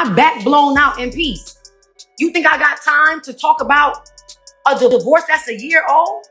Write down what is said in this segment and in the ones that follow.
my back blown out in peace. You think I got time to talk about a divorce that's a year old?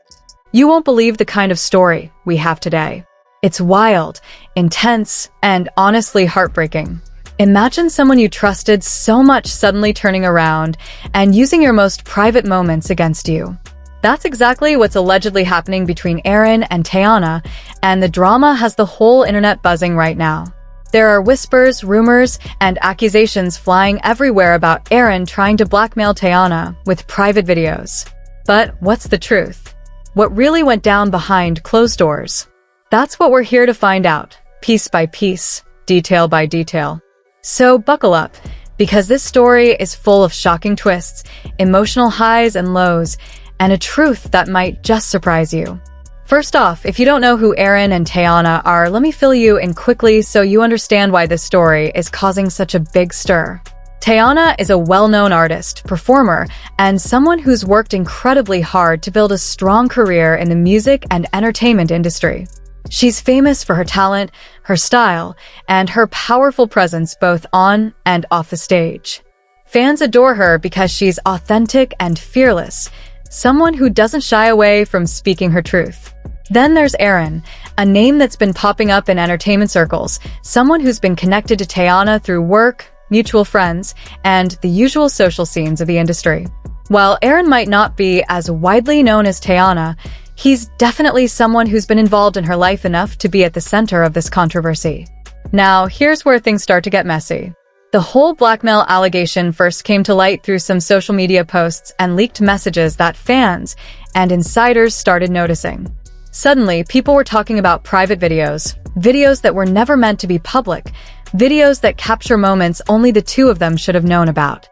You won't believe the kind of story we have today. It's wild, intense, and honestly heartbreaking. Imagine someone you trusted so much suddenly turning around and using your most private moments against you. That's exactly what's allegedly happening between Aaron and Teyana, and the drama has the whole internet buzzing right now. There are whispers, rumors, and accusations flying everywhere about Aaron trying to blackmail Teyana with private videos. But what's the truth? What really went down behind closed doors? That's what we're here to find out, piece by piece, detail by detail. So buckle up, because this story is full of shocking twists, emotional highs and lows, and a truth that might just surprise you. First off, if you don't know who Aaron and Teyana are, let me fill you in quickly so you understand why this story is causing such a big stir. Teyana is a well-known artist, performer, and someone who's worked incredibly hard to build a strong career in the music and entertainment industry. She's famous for her talent, her style, and her powerful presence both on and off the stage. Fans adore her because she's authentic and fearless, someone who doesn't shy away from speaking her truth. Then there's Aaron, a name that's been popping up in entertainment circles, someone who's been connected to Teyana through work, mutual friends, and the usual social scenes of the industry. While Aaron might not be as widely known as Teyana, he's definitely someone who's been involved in her life enough to be at the center of this controversy. Now, here's where things start to get messy. The whole blackmail allegation first came to light through some social media posts and leaked messages that fans and insiders started noticing. Suddenly, people were talking about private videos that were never meant to be public, videos that capture moments only the two of them should have known about.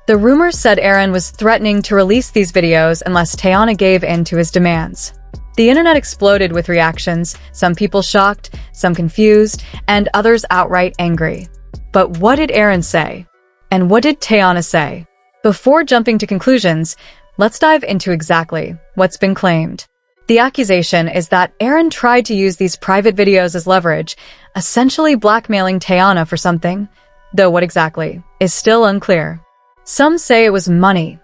The rumors said Aaron was threatening to release these videos unless Teyana gave in to his demands. The internet exploded with reactions, some people shocked, some confused, and others outright angry. But what did Aaron say? And what did Teyana say? Before jumping to conclusions, let's dive into exactly what's been claimed. The accusation is that Aaron tried to use these private videos as leverage, essentially blackmailing Teyana for something, though what exactly is still unclear. Some say it was money.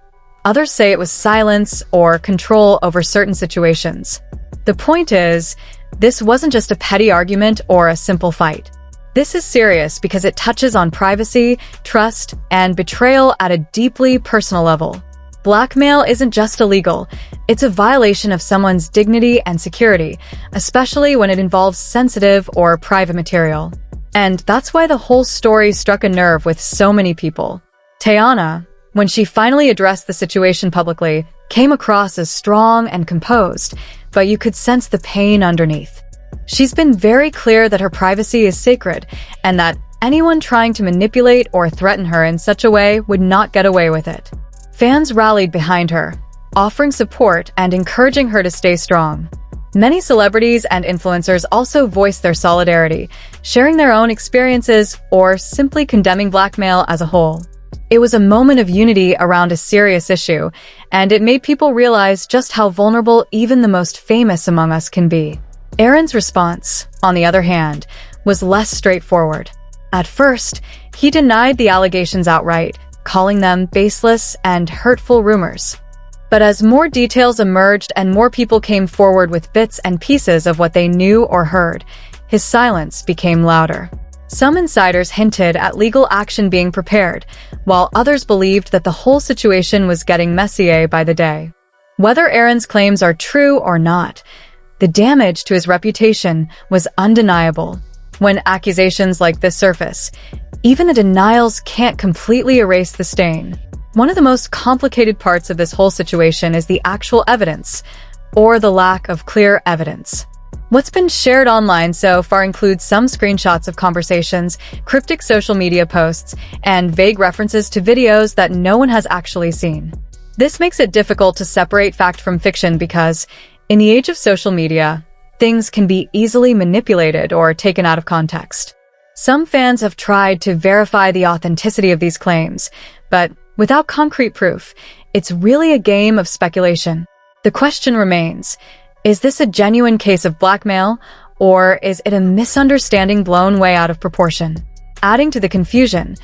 Others say it was silence or control over certain situations. The point is, this wasn't just a petty argument or a simple fight. This is serious because it touches on privacy, trust, and betrayal at a deeply personal level. Blackmail isn't just illegal, it's a violation of someone's dignity and security, especially when it involves sensitive or private material. And that's why the whole story struck a nerve with so many people. Teyana, when she finally addressed the situation publicly, came across as strong and composed, but you could sense the pain underneath. She's been very clear that her privacy is sacred, and that anyone trying to manipulate or threaten her in such a way would not get away with it. Fans rallied behind her, offering support and encouraging her to stay strong. Many celebrities and influencers also voiced their solidarity, sharing their own experiences or simply condemning blackmail as a whole. It was a moment of unity around a serious issue, and it made people realize just how vulnerable even the most famous among us can be. Aaron's response, on the other hand, was less straightforward. At first, he denied the allegations outright, calling them baseless and hurtful rumors. But as more details emerged and more people came forward with bits and pieces of what they knew or heard, his silence became louder. Some insiders hinted at legal action being prepared, while others believed that the whole situation was getting messier by the day. Whether Aaron's claims are true or not, the damage to his reputation was undeniable. When accusations like this surface, even the denials can't completely erase the stain. One of the most complicated parts of this whole situation is the actual evidence, or the lack of clear evidence. What's been shared online so far includes some screenshots of conversations, cryptic social media posts, and vague references to videos that no one has actually seen. This makes it difficult to separate fact from fiction because, in the age of social media, things can be easily manipulated or taken out of context. Some fans have tried to verify the authenticity of these claims, but without concrete proof, it's really a game of speculation. The question remains, is this a genuine case of blackmail, or is it a misunderstanding blown way out of proportion? Adding to the confusion,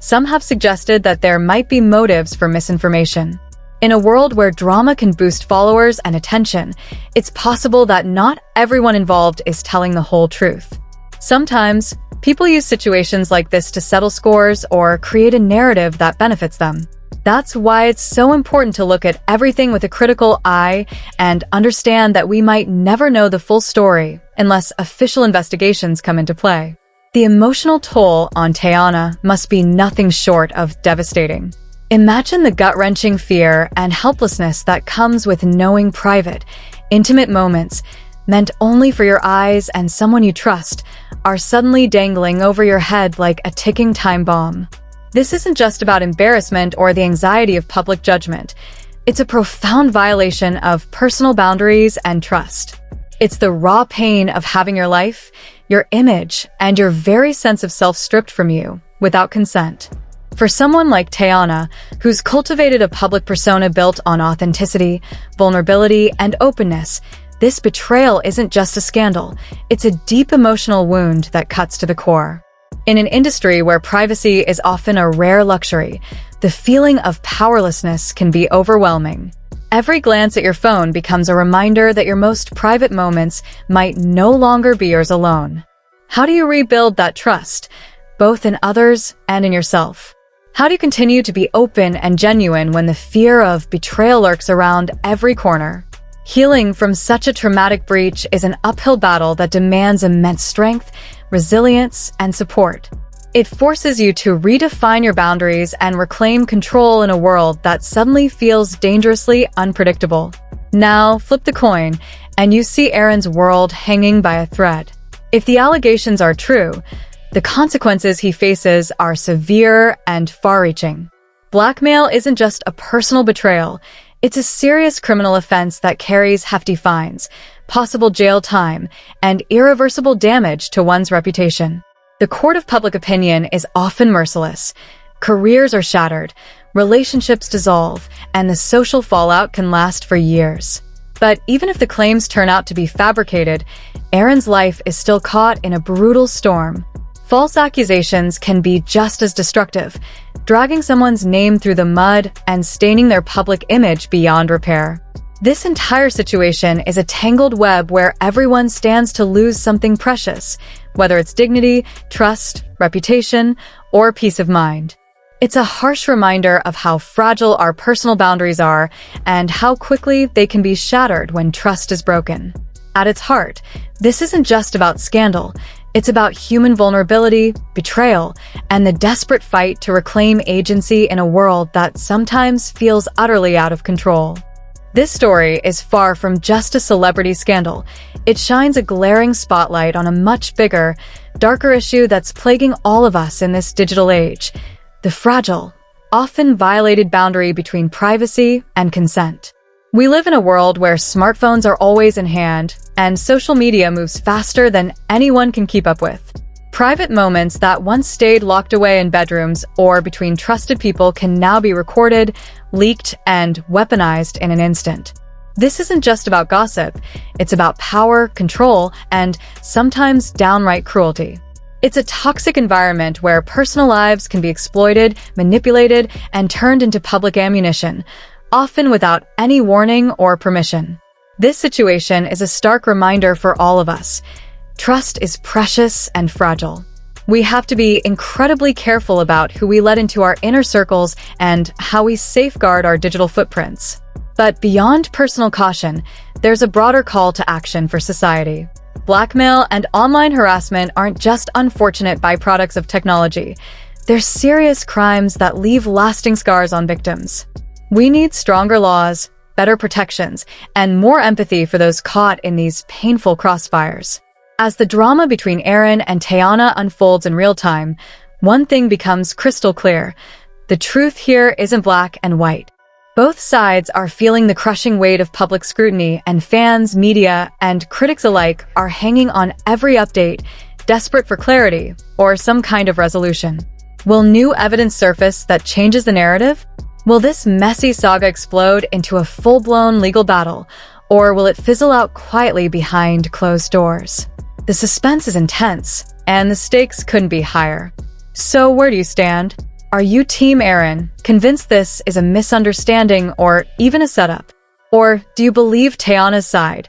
some have suggested that there might be motives for misinformation. In a world where drama can boost followers and attention, it's possible that not everyone involved is telling the whole truth. Sometimes, people use situations like this to settle scores or create a narrative that benefits them. That's why it's so important to look at everything with a critical eye and understand that we might never know the full story unless official investigations come into play. The emotional toll on Teyana must be nothing short of devastating. Imagine the gut-wrenching fear and helplessness that comes with knowing private, intimate moments meant only for your eyes and someone you trust are suddenly dangling over your head like a ticking time bomb. This isn't just about embarrassment or the anxiety of public judgment. It's a profound violation of personal boundaries and trust. It's the raw pain of having your life, your image, and your very sense of self stripped from you without consent. For someone like Teyana, who's cultivated a public persona built on authenticity, vulnerability, and openness, this betrayal isn't just a scandal. It's a deep emotional wound that cuts to the core. In an industry where privacy is often a rare luxury, the feeling of powerlessness can be overwhelming. Every glance at your phone becomes a reminder that your most private moments might no longer be yours alone. How do you rebuild that trust, both in others and in yourself? How do you continue to be open and genuine when the fear of betrayal lurks around every corner? Healing from such a traumatic breach is an uphill battle that demands immense strength, resilience, and support. It forces you to redefine your boundaries and reclaim control in a world that suddenly feels dangerously unpredictable. Now, flip the coin, and you see Aaron's world hanging by a thread. If the allegations are true, the consequences he faces are severe and far-reaching. Blackmail isn't just a personal betrayal. It's a serious criminal offense that carries hefty fines, possible jail time, and irreversible damage to one's reputation. The court of public opinion is often merciless. Careers are shattered, relationships dissolve, and the social fallout can last for years. But even if the claims turn out to be fabricated, Aaron's life is still caught in a brutal storm. False accusations can be just as destructive, dragging someone's name through the mud and staining their public image beyond repair. This entire situation is a tangled web where everyone stands to lose something precious, whether it's dignity, trust, reputation, or peace of mind. It's a harsh reminder of how fragile our personal boundaries are and how quickly they can be shattered when trust is broken. At its heart, this isn't just about scandal. It's about human vulnerability, betrayal, and the desperate fight to reclaim agency in a world that sometimes feels utterly out of control. This story is far from just a celebrity scandal. It shines a glaring spotlight on a much bigger, darker issue that's plaguing all of us in this digital age: the fragile, often violated boundary between privacy and consent. We live in a world where smartphones are always in hand, and social media moves faster than anyone can keep up with. Private moments that once stayed locked away in bedrooms or between trusted people can now be recorded, leaked, and weaponized in an instant. This isn't just about gossip. It's about power, control, and sometimes downright cruelty. It's a toxic environment where personal lives can be exploited, manipulated, and turned into public ammunition, often without any warning or permission. This situation is a stark reminder for all of us. Trust is precious and fragile. We have to be incredibly careful about who we let into our inner circles and how we safeguard our digital footprints. But beyond personal caution, there's a broader call to action for society. Blackmail and online harassment aren't just unfortunate byproducts of technology. They're serious crimes that leave lasting scars on victims. We need stronger laws, better protections, and more empathy for those caught in these painful crossfires. As the drama between Aaron and Teyana unfolds in real time, one thing becomes crystal clear. The truth here isn't black and white. Both sides are feeling the crushing weight of public scrutiny, and fans, media, and critics alike are hanging on every update, desperate for clarity or some kind of resolution. Will new evidence surface that changes the narrative? Will this messy saga explode into a full-blown legal battle, or will it fizzle out quietly behind closed doors? The suspense is intense, and the stakes couldn't be higher. So where do you stand? Are you Team Aaron, convinced this is a misunderstanding or even a setup? Or do you believe Teyana's side,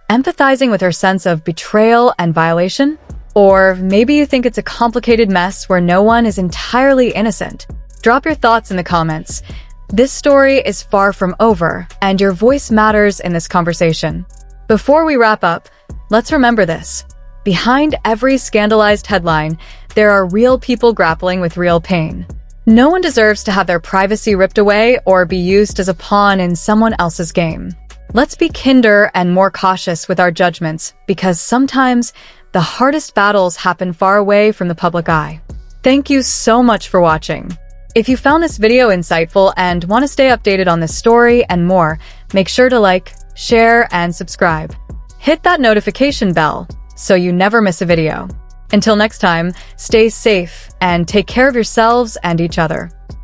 empathizing with her sense of betrayal and violation? Or maybe you think it's a complicated mess where no one is entirely innocent? Drop your thoughts in the comments. This story is far from over, and your voice matters in this conversation. Before we wrap up, let's remember this. Behind every scandalized headline, there are real people grappling with real pain. No one deserves to have their privacy ripped away or be used as a pawn in someone else's game. Let's be kinder and more cautious with our judgments, because sometimes the hardest battles happen far away from the public eye. Thank you so much for watching. If you found this video insightful and want to stay updated on this story and more, make sure to like, share, and subscribe. Hit that notification bell so you never miss a video. Until next time, stay safe and take care of yourselves and each other.